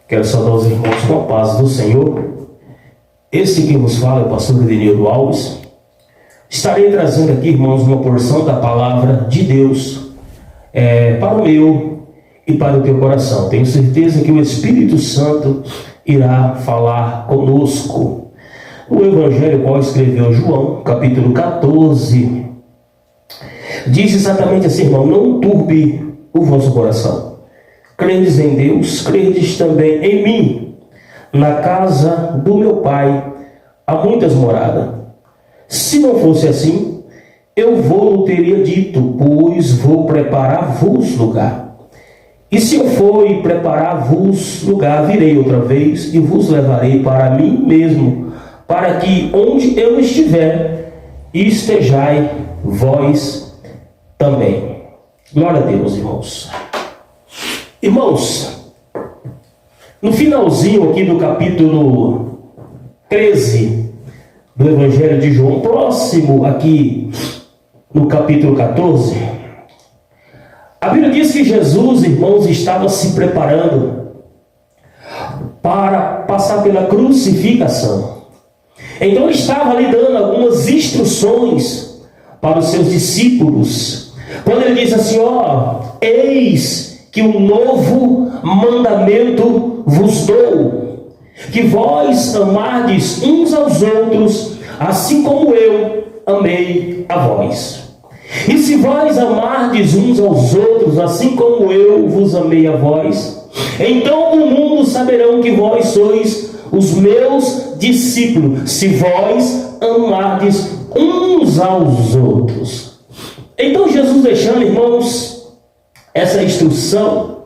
Quero saudar os irmãos com a paz do Senhor. Esse que vos fala é o pastor Edenildo Alves. Estarei trazendo aqui, irmãos, uma porção da palavra de Deus para o meu e para o teu coração. Tenho certeza que o Espírito Santo irá falar conosco. O Evangelho qual escreveu João, capítulo 14, diz exatamente assim, irmão: não turbe o vosso coração. Credes em Deus, credes também em mim. Na casa do meu Pai há muitas moradas. Se não fosse assim, eu vou teria dito, pois vou preparar-vos lugar. E se eu for e preparar-vos lugar, virei outra vez e vos levarei para mim mesmo, para que onde eu estiver, estejai vós também. Glória a Deus, irmãos. Irmãos, no finalzinho aqui do capítulo 13 do Evangelho de João, próximo aqui no capítulo 14, a Bíblia diz que Jesus, irmãos, estava se preparando para passar pela crucificação. Então ele estava ali dando algumas instruções para os seus discípulos, quando ele diz assim: eis que um novo mandamento vos dou, que vós amardes uns aos outros, assim como eu amei a vós. E se vós amardes uns aos outros, assim como eu vos amei a vós, então o mundo saberão que vós sois os meus discípulos, se vós amardes uns aos outros. Então Jesus deixando, irmãos, essa instrução,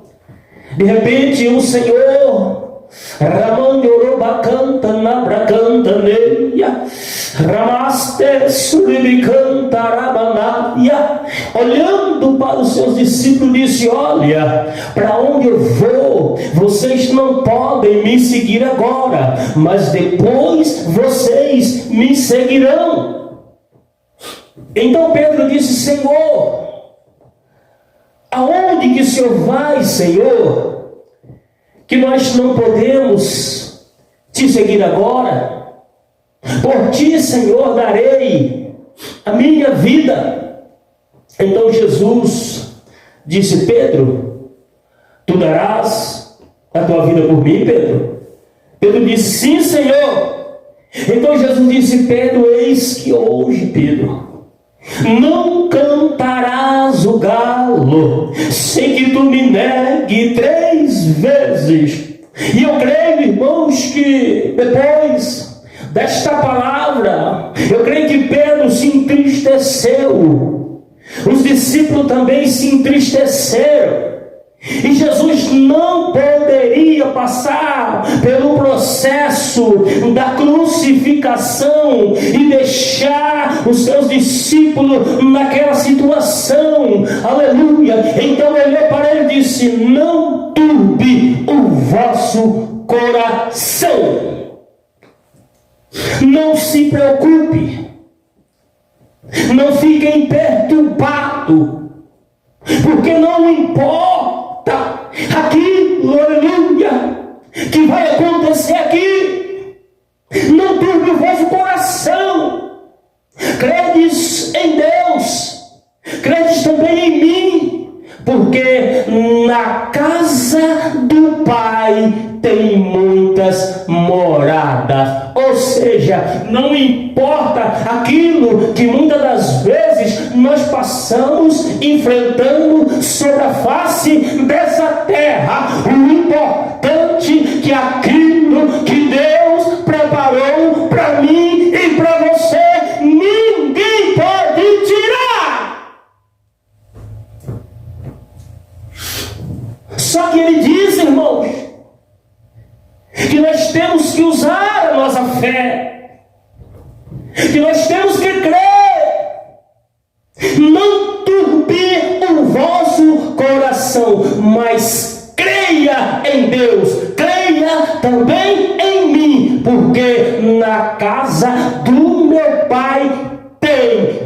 de repente o Senhor Ramandorobacanta nabracanta neia Ramaste suribicanta rabanaya, olhando para os seus discípulos, disse: olha, para onde eu vou, vocês não podem me seguir agora, mas depois vocês me seguirão. Então Pedro disse: Senhor, aonde que o Senhor vai, Senhor, que nós não podemos te seguir agora? Por ti, Senhor, darei a minha vida. Então Jesus disse: Pedro, tu darás a tua vida por mim, Pedro? Pedro disse: sim, Senhor. Então Jesus disse: Pedro, eis que hoje, Pedro, não cantarás o galo sem que tu me negue 3 vezes. E eu creio, irmãos, que depois desta palavra, eu creio que Pedro se entristeceu, os discípulos também se entristeceram, e Jesus não poderia passar pelo processo da crucificação e deixar os seus discípulos naquela situação. Aleluia! Então ele olhou para ele e disse: não turbe o vosso coração. Não se preocupe, não fiquem perturbados, porque não importa aquilo, aleluia, que vai acontecer aqui. Não turbe o vosso coração. Credes em Deus, credes também em mim, porque na casa do Pai tem muitas moradas. Ou seja, não importa aquilo que muitas das vezes nós passamos enfrentando sobre a face dessa terra. O importante é que aquilo que Deus preparou para mim e para você, ninguém pode tirar. Só que ele diz, irmãos, que nós temos que usar a nossa fé, que nós temos que crer. Não turbe o vosso coração, mas creia em Deus, creia também em mim, porque na casa do meu Pai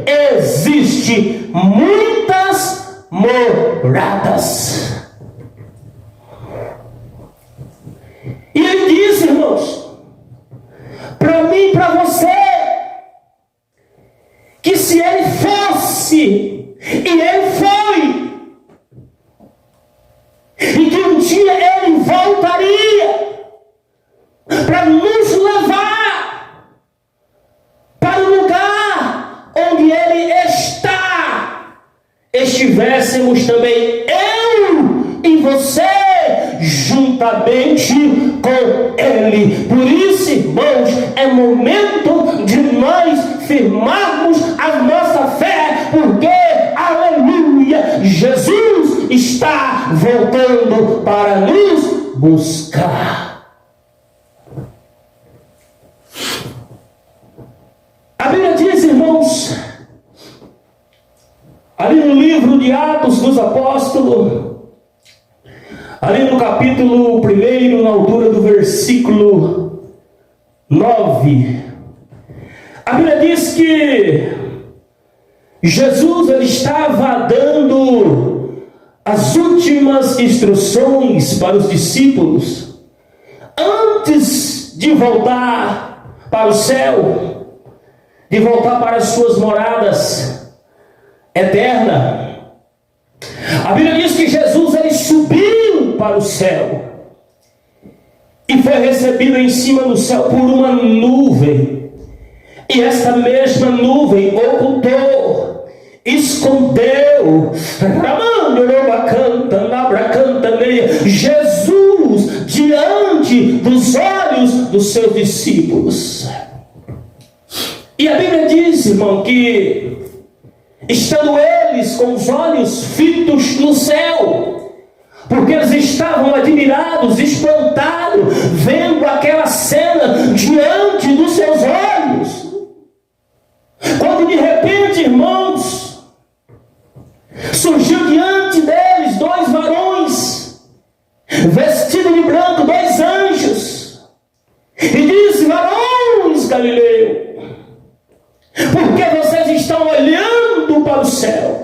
existe muitas moradas. estivéssemos também eu e você juntamente com Ele. Por isso, irmãos, é momento de nós firmarmos a nossa fé, porque, aleluia, Jesus está voltando para nos buscar. A Bíblia diz, irmãos, ali no livro de Atos dos Apóstolos, ali no capítulo 1, na altura do versículo 9, a Bíblia diz que Jesus ele estava dando as últimas instruções para os discípulos antes de voltar para o céu, de voltar para as suas moradas eternas. A Bíblia diz que Jesus ele subiu para o céu e foi recebido em cima do céu por uma nuvem. E esta mesma nuvem ocultou, escondeu Jesus diante dos olhos dos seus discípulos. E a Bíblia diz, irmão, que estando eles com os olhos fitos no céu, porque eles estavam admirados, espantados, vendo aquela cena diante dos seus olhos, quando de repente, irmãos, surgiu diante deles dois varões, vestidos de branco, dois anjos, e disse: varões Galileu, por que vocês estão olhando para o céu?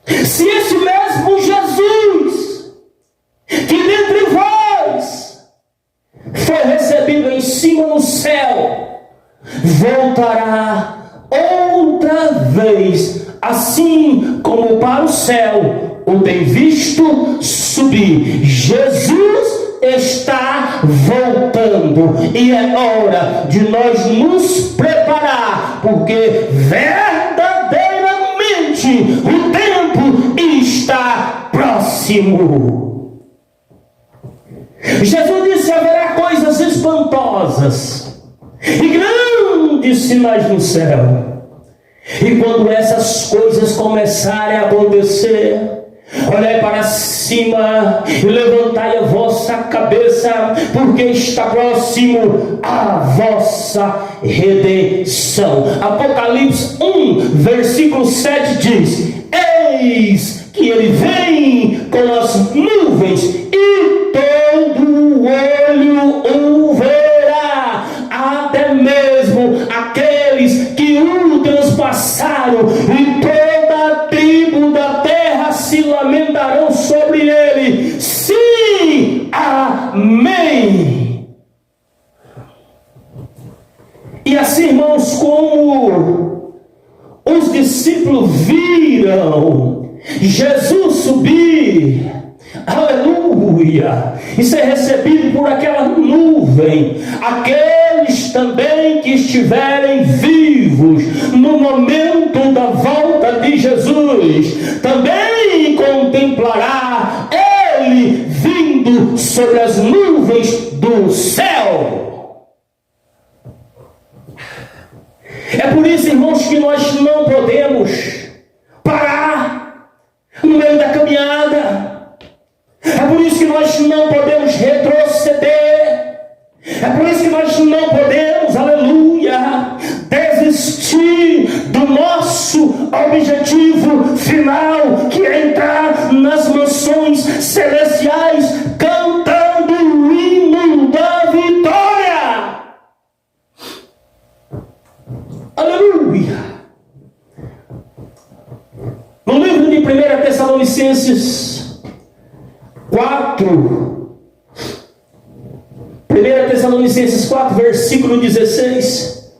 Se esse mesmo Jesus, que dentre vós foi recebido em cima no céu, voltará outra vez, assim como para o céu o tem visto subir. Jesus está voltando e é hora de nós nos preparar, porque verdadeiramente o tempo está próximo. Jesus disse: haverá coisas espantosas e grandes sinais no céu. E quando essas coisas começarem a acontecer, olhai para cima e levantai a vossa cabeça, porque está próximo a vossa redenção. Apocalipse 1, versículo 7 diz: eis que ele vem com as nuvens, e todo olho o verá, até mesmo aqueles que o transpassaram, e toda a tribo da terra se lamentarão sobre ele. Sim, amém. E assim, irmãos, como os discípulos viram Jesus subir, aleluia, e ser recebido por aquela nuvem, aqueles também que estiverem vivos no momento da volta de Jesus, também contemplará ele vindo sobre as nuvens do céu. É por isso, irmãos, que nós não podemos parar no meio da caminhada. É por isso que nós não podemos retroceder. É por isso que nós não podemos, aleluia, desistir do nosso objetivo final, que é entrar nas mansões celestiais cantando o hino da vitória. Aleluia. No livro de 1 Tessalonicenses 4, 1 Tessalonicenses 4, versículo 16,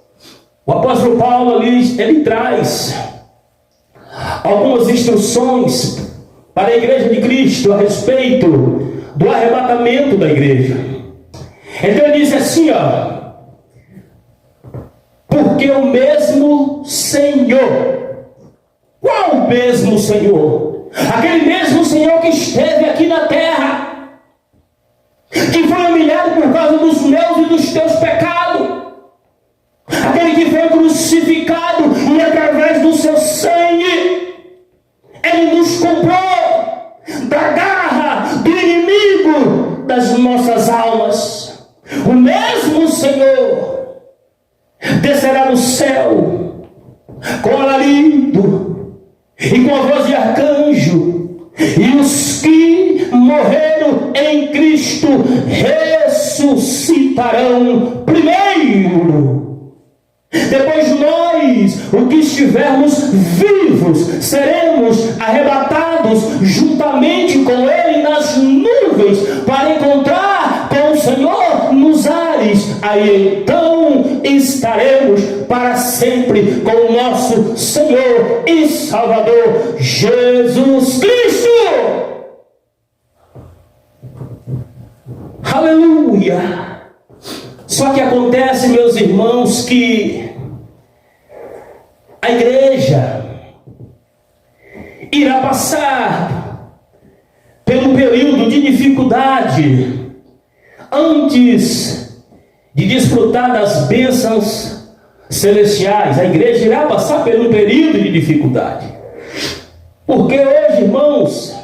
o apóstolo Paulo ali, ele traz algumas instruções para a igreja de Cristo a respeito do arrebatamento da igreja. Então ele diz assim, porque o mesmo Senhor, Qual o mesmo Senhor? Aquele mesmo Senhor que esteve aqui na terra, que foi humilhado por causa dos meus e dos teus pecados, aquele que foi crucificado e através do seu sangue Ele nos comprou da garra do inimigo das nossas almas. O mesmo Senhor descerá do céu com alarido e com a voz de arcanjo, e os que morreram em Cristo ressuscitarão primeiro. Depois nós, os que estivermos vivos, seremos arrebatados juntamente com Ele nas nuvens para encontrar com o Senhor nos ares. Aí então estaremos para sempre com o nosso Senhor e Salvador Jesus Cristo. Aleluia! Só que acontece, meus irmãos, que a igreja irá passar pelo período de dificuldade antes de desfrutar das bênçãos celestiais. A igreja irá passar por um período de dificuldade. Porque hoje, irmãos,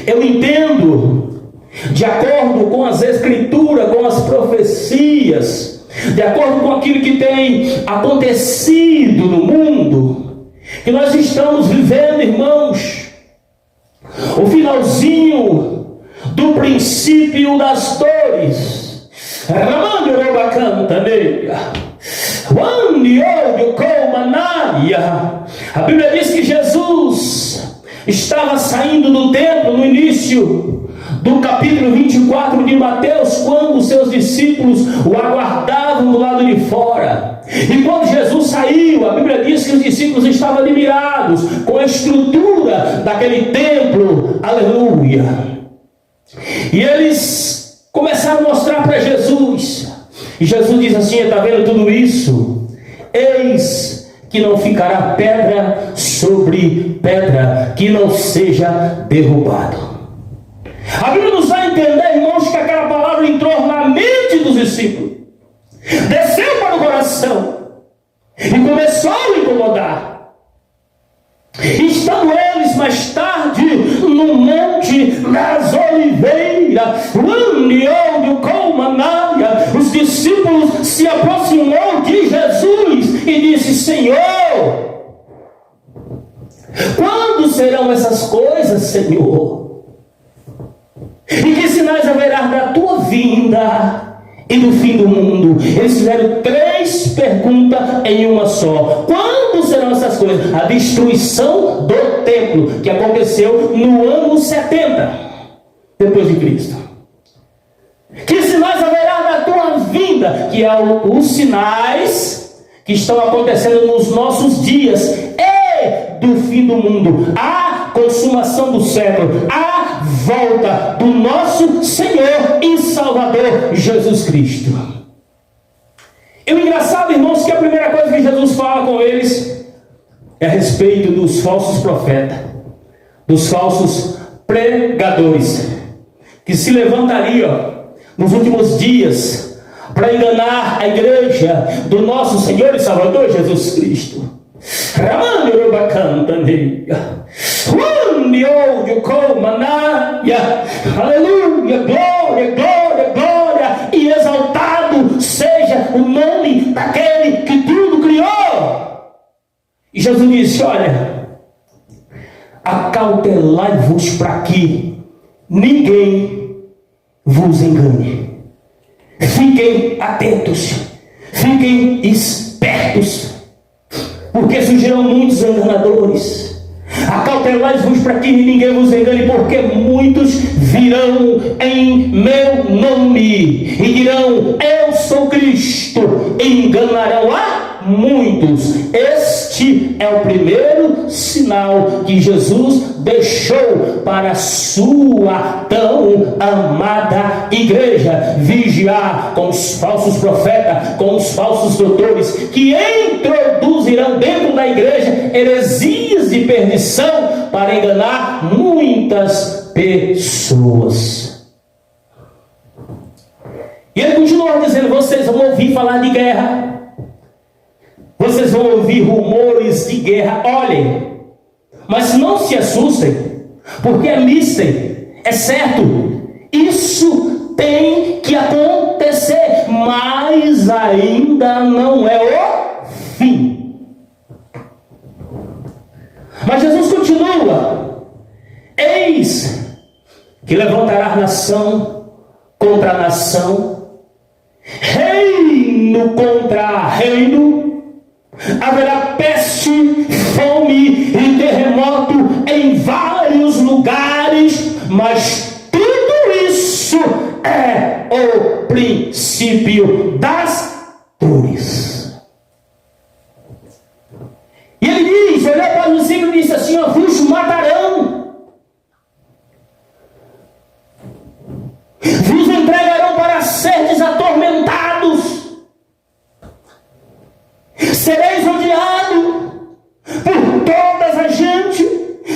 eu entendo, de acordo com as escrituras, com as profecias, de acordo com aquilo que tem acontecido no mundo, que nós estamos vivendo, irmãos, o finalzinho do princípio das dores. A Bíblia diz que Jesus estava saindo do templo no início do capítulo 24 de Mateus, quando os seus discípulos o aguardavam do lado de fora. E quando Jesus saiu, a Bíblia diz que os discípulos estavam admirados com a estrutura daquele templo. Aleluia! E eles começaram a mostrar para Jesus. E Jesus diz assim: está vendo tudo isso? Eis que não ficará pedra sobre pedra que não seja derrubado. A Bíblia nos dá a entender, irmãos, que aquela palavra entrou na mente dos discípulos, desceu para o coração e começou a incomodar. Estando eles mais tarde no Monte das Oliveiras, os discípulos se aproximou de Jesus e disse: Senhor, quando serão essas coisas, Senhor? E que sinais haverá da tua vinda e do fim do mundo? Eles fizeram 3 perguntas em uma só. Quando serão essas coisas? A destruição do templo, que aconteceu no ano 70 depois de Cristo. Que sinais haverá da tua vinda? Que é os sinais que estão acontecendo nos nossos dias e do fim do mundo. A consumação do século, a volta do nosso Senhor e Salvador Jesus Cristo. E o engraçado, irmãos, que a primeira coisa que Jesus fala com eles é a respeito dos falsos profetas, dos falsos pregadores, que se levantariam nos últimos dias para enganar a igreja do nosso Senhor e Salvador Jesus Cristo. Aleluia, glória, glória, glória, e exaltado seja o nome daquele que tudo criou. E Jesus disse: olha, acautelai-vos para que ninguém vos engane. Fiquem atentos, fiquem espertos, porque surgirão muitos enganadores. Acautelai-vos para que ninguém vos engane, porque muitos virão em meu nome e dirão: eu sou Cristo, e enganarão a muitos. Este Este é o primeiro sinal que Jesus deixou para a sua tão amada igreja: vigiar com os falsos profetas, com os falsos doutores, que introduzirão dentro da igreja heresias de perdição para enganar muitas pessoas. E ele continua dizendo: vocês vão ouvir falar de guerra, vocês vão ouvir rumores de guerra. Olhem, mas não se assustem, porque alistem, é certo, isso tem que acontecer, mas ainda não é o fim. Mas Jesus continua: eis que levantará nação contra nação, reino contra reino, haverá peste, fome e terremoto em vários lugares, mas tudo isso é o princípio das dores. E ele diz, olhou para os discípulos e disse assim: vos matarão, vos entregarão para seres atormentados, sereis odiados por todas a gente,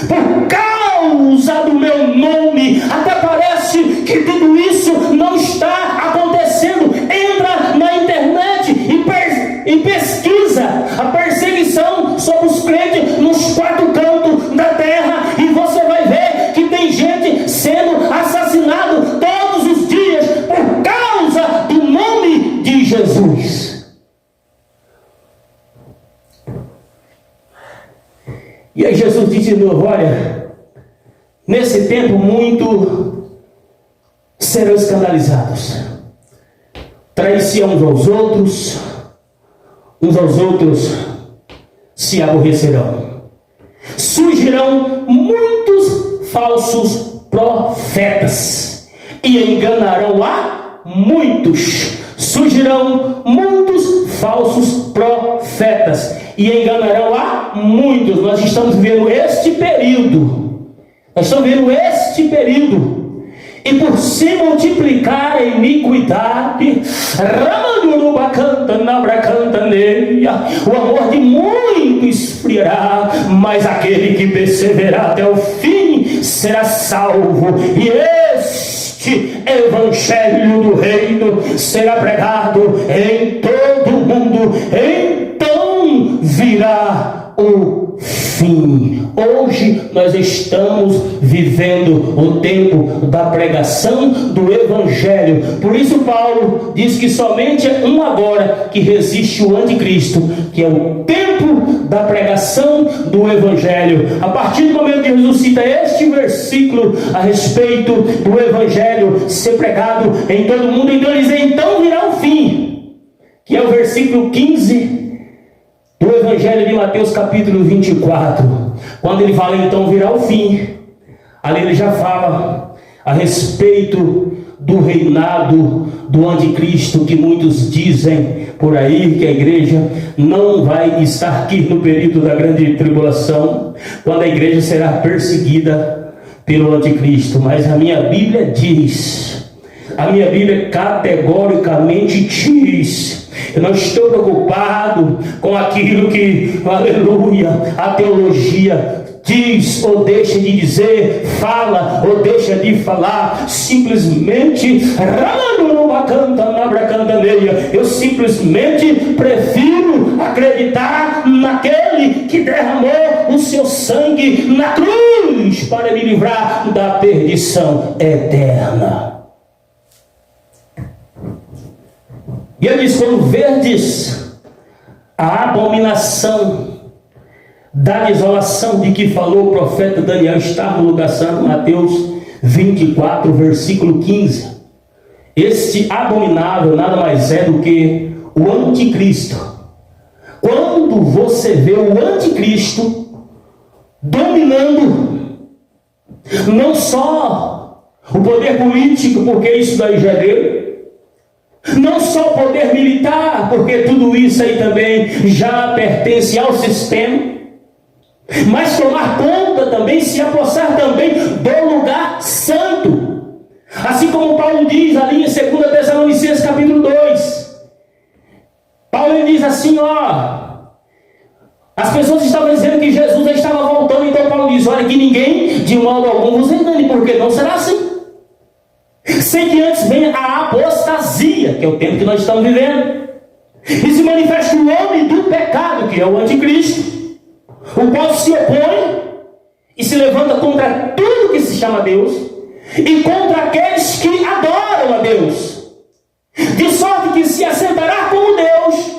por causa do meu nome. Até parece que tudo isso não está acontecendo. Entra na internet e pesquisa a perseguição sobre os crentes nos quatro cantos da terra, e você vai ver que tem gente sendo assassinado todos os dias por causa do nome de Jesus. E aí Jesus disse de novo: olha, nesse tempo muito serão escandalizados, trair-se uns aos outros se aborrecerão, surgirão muitos falsos profetas e enganarão a muitos. Surgirão muitos falsos profetas e enganarão a muitos. Nós estamos vivendo este período. E por se multiplicar a iniquidade, o amor de muito esfriará, mas aquele que perseverar até o fim será salvo. E este evangelho do reino será pregado em todo o mundo, então virá o fim. Hoje nós estamos vivendo o tempo da pregação do evangelho. Por isso Paulo diz que somente é agora que resiste o anticristo, que é o tempo da pregação do evangelho. A partir do momento que Jesus cita este versículo a respeito do evangelho ser pregado em todo o mundo, então ele diz: então virá o fim, que é o versículo 15 do Evangelho de Mateus capítulo 24, quando ele fala então virá o fim. Ali ele já fala a respeito do reinado do anticristo, que muitos dizem por aí que a igreja não vai estar aqui no período da grande tribulação, quando a igreja será perseguida pelo anticristo. Mas a minha Bíblia diz, a minha Bíblia categoricamente diz: eu não estou preocupado com aquilo que, aleluia, a teologia diz ou deixa de dizer, fala ou deixa de falar. Simplesmente, eu simplesmente prefiro acreditar naquele que derramou o seu sangue na cruz para me livrar da perdição eterna. E ele diz: quando verdes a abominação da desolação de que falou o profeta Daniel, está no lugar santo, Mateus 24, versículo 15. Este abominável nada mais é do que o anticristo. Quando você vê o anticristo dominando não só o poder político, porque isso daí já é dele, Não só o poder militar, porque tudo isso aí também já pertence ao sistema, mas tomar conta também, se apossar também do lugar santo. Assim como Paulo diz ali em 2 Tessalonicenses capítulo 2. Paulo ele diz assim, as pessoas estavam dizendo que Jesus já estava voltando, então Paulo diz, olha, que ninguém de modo algum vos engane, porque não será assim. Sem que antes venha a apostasia, que é o tempo que nós estamos vivendo, e se manifeste o homem do pecado, que é o anticristo, o qual se opõe e se levanta contra tudo que se chama Deus, e contra aqueles que adoram a Deus, de sorte que se assentará como Deus,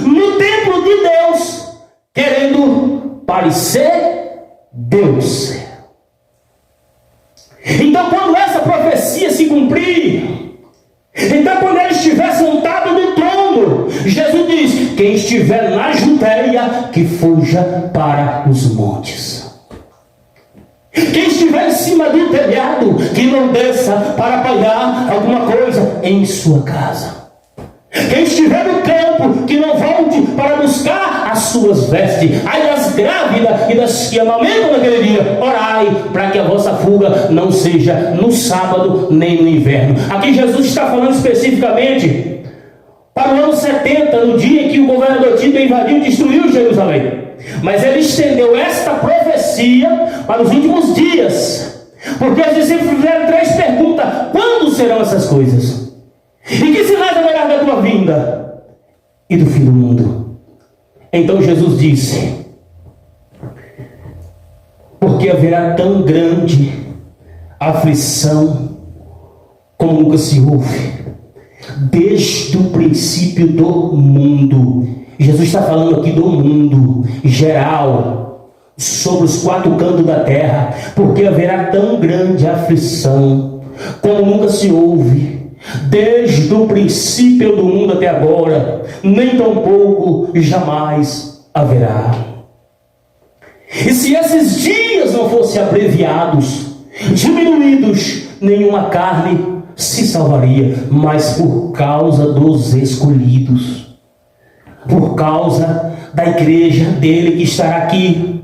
no templo de Deus, querendo parecer Deus. Então, quando essa profecia se cumprir, então quando ele estiver sentado no trono, Jesus diz, quem estiver na Judeia, que fuja para os montes. Quem estiver em cima do telhado, que não desça para apanhar alguma coisa em sua casa. Quem estiver no campo, que não volte para buscar as suas vestes. Ai das grávidas e das que amamentam naquele dia, orai para que a vossa fuga não seja no sábado nem no inverno. Aqui Jesus está falando especificamente para o ano 70, no dia em que o governador Tito invadiu e destruiu Jerusalém. Mas ele estendeu esta profecia para os últimos dias, porque os discípulos fizeram 3 perguntas: quando serão essas coisas? E que sinais haverá da tua vinda e do fim do mundo? Então Jesus disse: porque haverá tão grande aflição como nunca se houve, desde o princípio do mundo. Jesus está falando aqui do mundo geral, sobre os 4 cantos da terra, porque haverá tão grande aflição como nunca se houve, desde o princípio do mundo até agora, nem tampouco jamais haverá. E se esses dias não fossem abreviados, diminuídos, nenhuma carne se salvaria, mas por causa dos escolhidos, por causa da igreja dele que estará aqui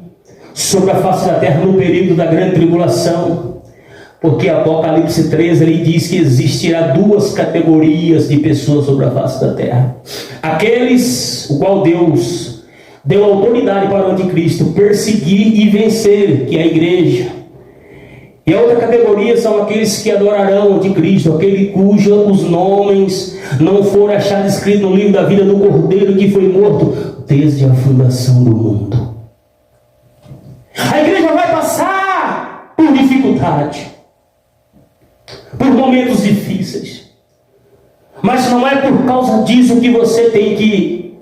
sobre a face da terra no período da grande tribulação. Porque Apocalipse 13 ele diz que existirá 2 categorias de pessoas sobre a face da terra: aqueles o qual Deus deu autoridade para o anticristo perseguir e vencer, que é a igreja. E a outra categoria são aqueles que adorarão o anticristo, aquele cujos nomes não foram achados escritos no livro da vida do Cordeiro que foi morto desde a fundação do mundo. A igreja vai passar por dificuldade, por momentos difíceis, mas não é por causa disso que você tem que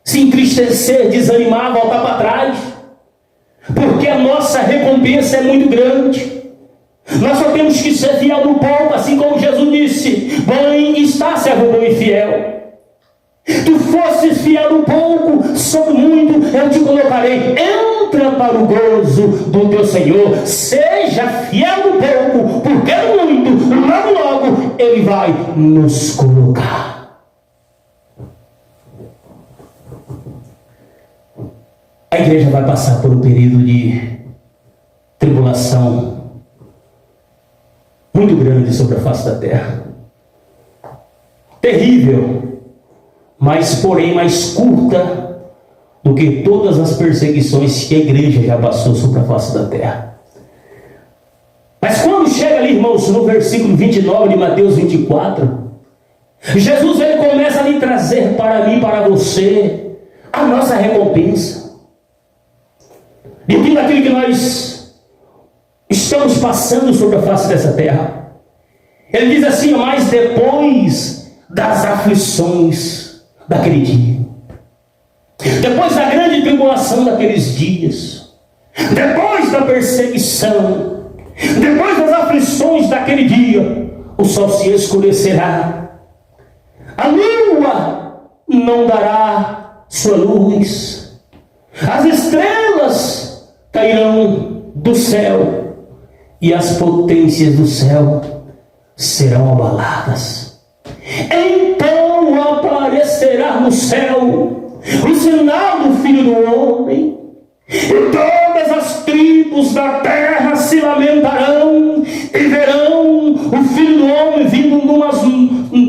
se entristecer, desanimar, voltar para trás, porque a nossa recompensa é muito grande. Nós só temos que ser fiel no pouco, assim como Jesus disse: bem está, servo bom e fiel. Tu fosses fiel no pouco, sobre muito eu te colocarei. Entra para o gozo do teu Senhor. Seja fiel no pouco, porque no muito, logo logo, Ele vai nos colocar. A igreja vai passar por um período de tribulação muito grande sobre a face da terra. Terrível, mas porém mais curta do que todas as perseguições que a igreja já passou sobre a face da terra. Mas quando chega ali, irmãos, no versículo 29 de Mateus 24, Jesus ele começa a lhe trazer para mim, para você, a nossa recompensa de tudo aquilo que nós estamos passando sobre a face dessa terra. Ele diz assim: mas depois das aflições daquele dia, depois da grande tribulação daqueles dias, depois da perseguição, depois das aflições daquele dia, o sol se escurecerá, a lua não dará sua luz, as estrelas cairão do céu, e as potências do céu serão abaladas. Então aparecerá no céu o sinal do Filho do Homem, e todas as tribos da terra se lamentarão e verão o Filho do Homem vindo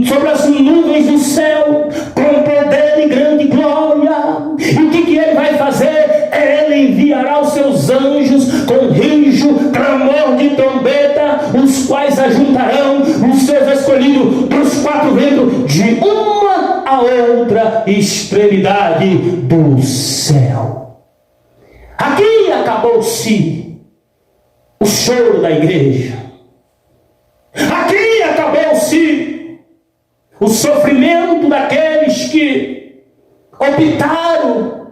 sobre as nuvens do céu, com poder e grande glória. E o que ele vai fazer? Ele enviará os seus anjos com rijo, clamor de trombeta, os quais ajuntarão os seus escolhidos dos quatro ventos, de uma a outra extremidade do céu. Aqui acabou-se o choro da igreja. Aqui acabou-se o sofrimento daqueles que optaram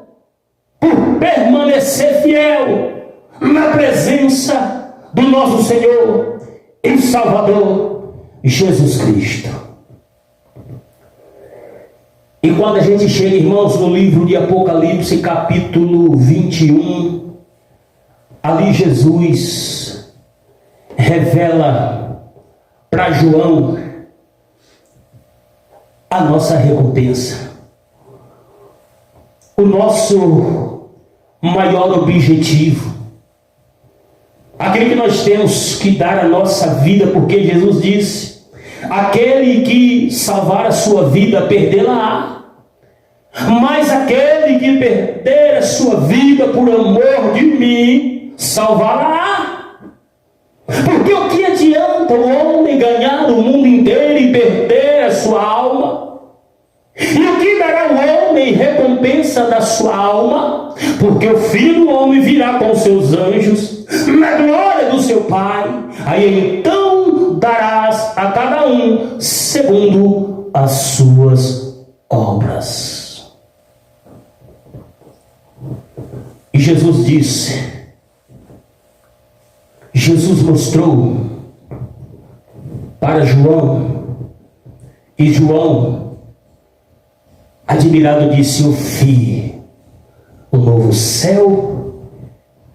por permanecer fiel na presença do nosso Senhor e Salvador Jesus Cristo. E quando a gente chega, irmãos, no livro de Apocalipse, capítulo 21, ali Jesus revela para João a nossa recompensa, o nosso maior objetivo, aquele que nós temos que dar a nossa vida, porque Jesus disse: aquele que salvar a sua vida, perdê-la-á. Mas aquele que perder a sua vida por amor de mim, salvará. Porque o que adianta o homem ganhar o mundo inteiro e perder a sua alma? E o que dará o homem em recompensa da sua alma? Porque o Filho do Homem virá com seus anjos na glória do seu Pai. Aí então darás a cada um segundo as suas obras. E Jesus disse, Jesus mostrou para João, e João, admirado, disse: eu vi o novo céu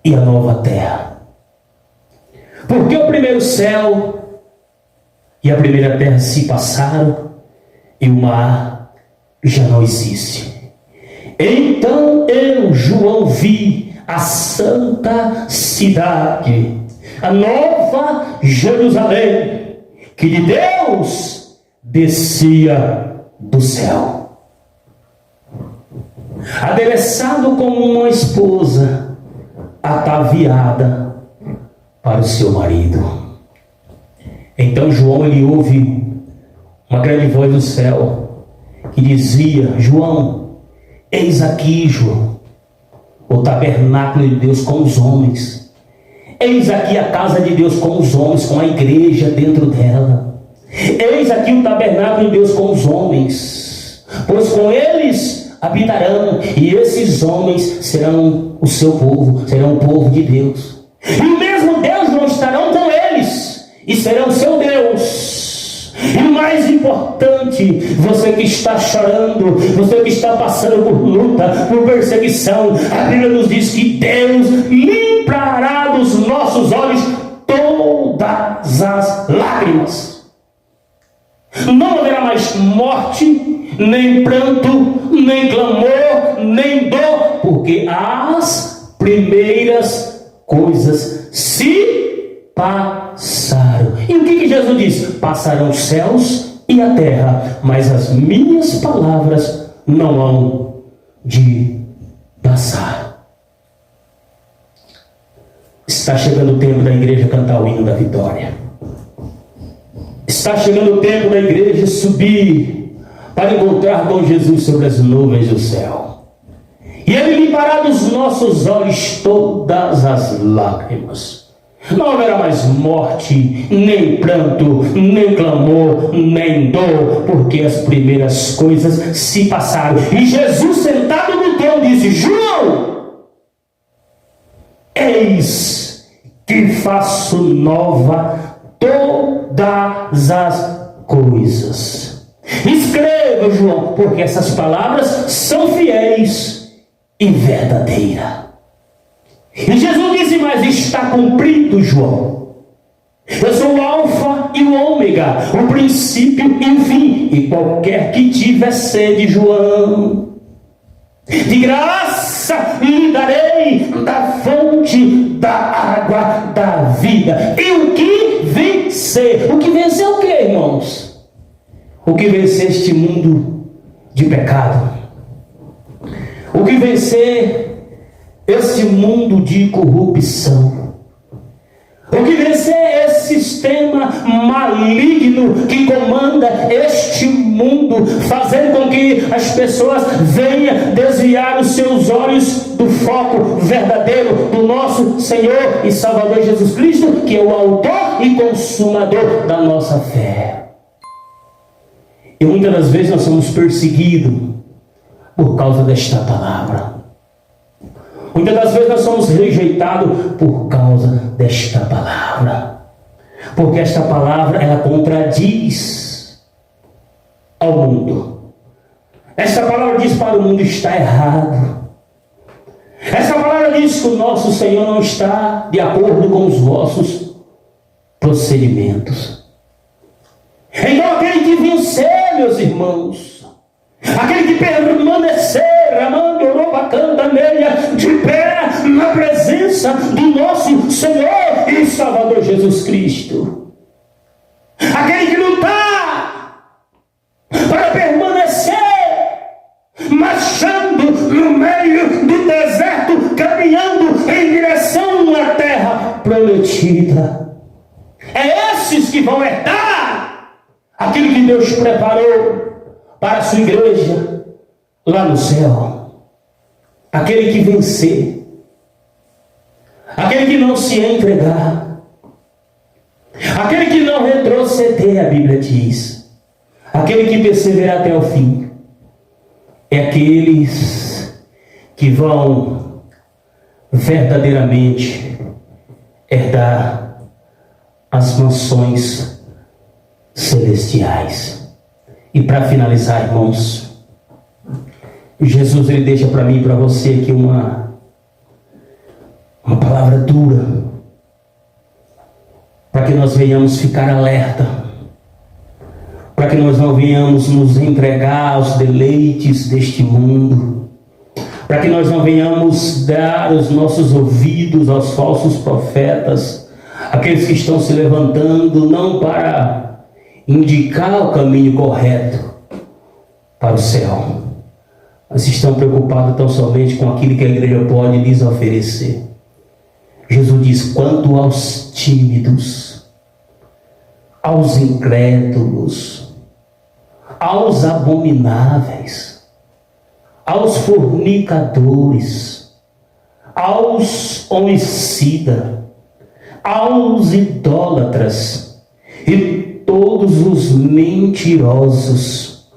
e a nova terra. Porque o primeiro céu e a primeira terra se passaram, e o mar já não existe. Então eu, João, vi a santa cidade, a nova Jerusalém, que de Deus descia do céu, adereçado como uma esposa ataviada para o seu marido. Então João, ele ouve uma grande voz do céu que dizia: João, eis aqui, João, o tabernáculo de Deus com os homens. Eis aqui a casa de Deus com os homens, com a igreja dentro dela. Eis aqui o tabernáculo de Deus com os homens, pois com eles habitarão, e esses homens serão o seu povo, serão o povo de Deus. E o mesmo Deus não estarão com eles, e serão seu Deus. E o mais importante, você que está chorando, você que está passando por luta, por perseguição, a Bíblia nos diz que Deus limpará dos nossos olhos todas as lágrimas. Não haverá mais morte, nem pranto, nem clamor, nem dor, porque as primeiras coisas se passaram. E o que Jesus disse? Passarão os céus e a terra, mas as minhas palavras não hão de passar. Está chegando o tempo da igreja cantar o hino da vitória. Está chegando o tempo da igreja subir para encontrar com Jesus sobre as nuvens do céu. E Ele limpará dos nossos olhos todas as lágrimas. Não haverá mais morte, nem pranto, nem clamor, nem dor, porque as primeiras coisas se passaram. E Jesus, sentado no trono, disse: João, eis que faço nova todas as coisas. Escreva, João, porque essas palavras são fiéis e verdadeiras. E Jesus disse: mas está cumprido, João. Eu sou o alfa e o ômega, o princípio e o fim. E qualquer que tiver sede, João, de graça lhe darei da fonte da água da vida. E o que vencer? O que vencer o que, irmãos? O que vencer este mundo de pecado? O que vencer este mundo de corrupção? O que vencer esse sistema maligno que comanda este mundo, fazendo com que as pessoas venham desviar os seus olhos do foco verdadeiro do nosso Senhor e Salvador Jesus Cristo, que é o autor e consumador da nossa fé. E muitas das vezes nós somos perseguidos por causa desta palavra. Muitas das vezes nós somos rejeitados por causa desta palavra. Porque esta palavra, ela contradiz ao mundo. Esta palavra diz para o mundo: está errado. Esta palavra diz que o nosso Senhor não está de acordo com os vossos procedimentos. Então aquele que vencer, meus irmãos, aquele que permanecer, amando Europa canta meia, de pé na presença do nosso Senhor e Salvador Jesus Cristo, aquele que lutar para permanecer marchando no meio do deserto, caminhando em direção à terra prometida, é esses que vão herdar aquilo que Deus preparou para a sua igreja lá no céu. Aquele que vencer, aquele que não se entregar, aquele que não retroceder, a Bíblia diz, aquele que perseverar até o fim, é aqueles que vão verdadeiramente herdar as mansões celestiais. E para finalizar, irmãos, Jesus, ele deixa para mim e para você aqui uma palavra dura, para que nós venhamos ficar alerta, para que nós não venhamos nos entregar aos deleites deste mundo, para que nós não venhamos dar os nossos ouvidos aos falsos profetas, aqueles que estão se levantando não para indicar o caminho correto para o céu, mas estão preocupados tão somente com aquilo que a igreja pode lhes oferecer. Jesus diz: quanto aos tímidos, aos incrédulos, aos abomináveis, aos fornicadores, aos homicidas, aos idólatras e todos os mentirosos,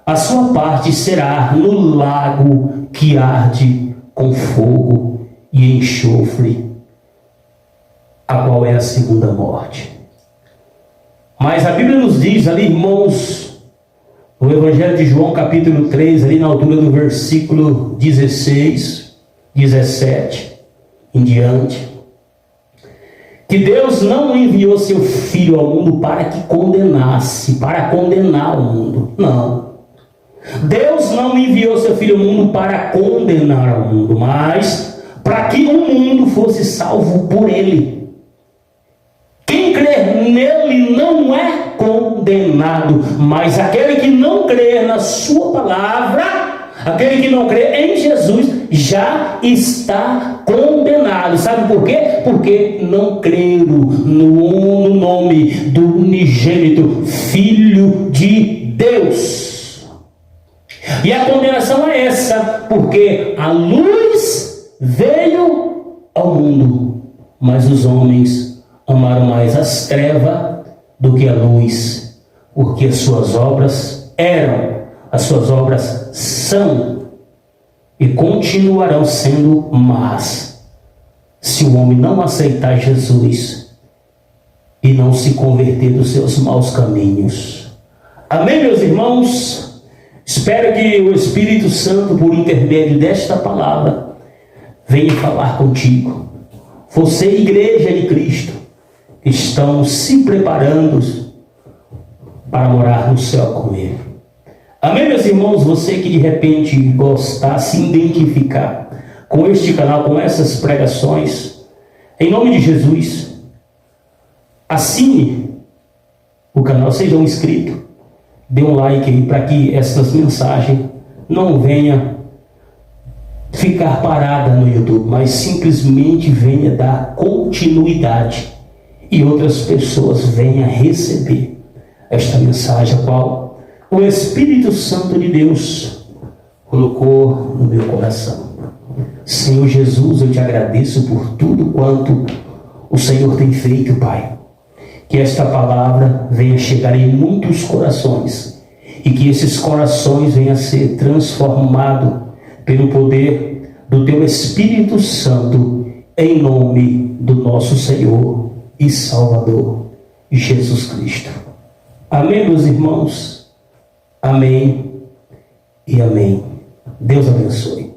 a sua parte será no lago que arde com fogo e enxofre, a qual é a segunda morte. Mas a Bíblia nos diz ali, irmãos, no Evangelho de João, capítulo 3, ali na altura do versículo 16, 17 em diante, que Deus não enviou seu Filho ao mundo para que condenasse, para condenar o mundo. Não. Deus não enviou seu Filho ao mundo para condenar o mundo, mas para que o mundo fosse salvo por ele. Quem crer nele não é condenado, mas aquele que não crer na sua palavra, aquele que não crê em Jesus, já está condenado. Sabe por quê? Porque não creram no nome do unigênito Filho de Deus. E a condenação é essa, porque a luz veio ao mundo, mas os homens amaram mais as trevas do que a luz, porque as suas obras são e continuarão sendo más, se o homem não aceitar Jesus e não se converter dos seus maus caminhos. Amém, meus irmãos? Espero que o Espírito Santo, por intermédio desta palavra, venha falar contigo. Você, igreja de Cristo, estão se preparando para morar no céu com Ele. Amém, meus irmãos? Você que de repente gostar, se identificar com este canal, com essas pregações, em nome de Jesus, assine o canal, seja um inscrito, dê um like aí para que essas mensagens não venham ficar parada no YouTube, mas simplesmente venha dar continuidade e outras pessoas venham receber esta mensagem, a qual o Espírito Santo de Deus colocou no meu coração. Senhor Jesus, eu te agradeço por tudo quanto o Senhor tem feito, Pai. Que esta palavra venha chegar em muitos corações e que esses corações venham a ser transformados pelo poder do Teu Espírito Santo, em nome do nosso Senhor e Salvador, Jesus Cristo. Amém, meus irmãos? Amém e amém. Deus abençoe.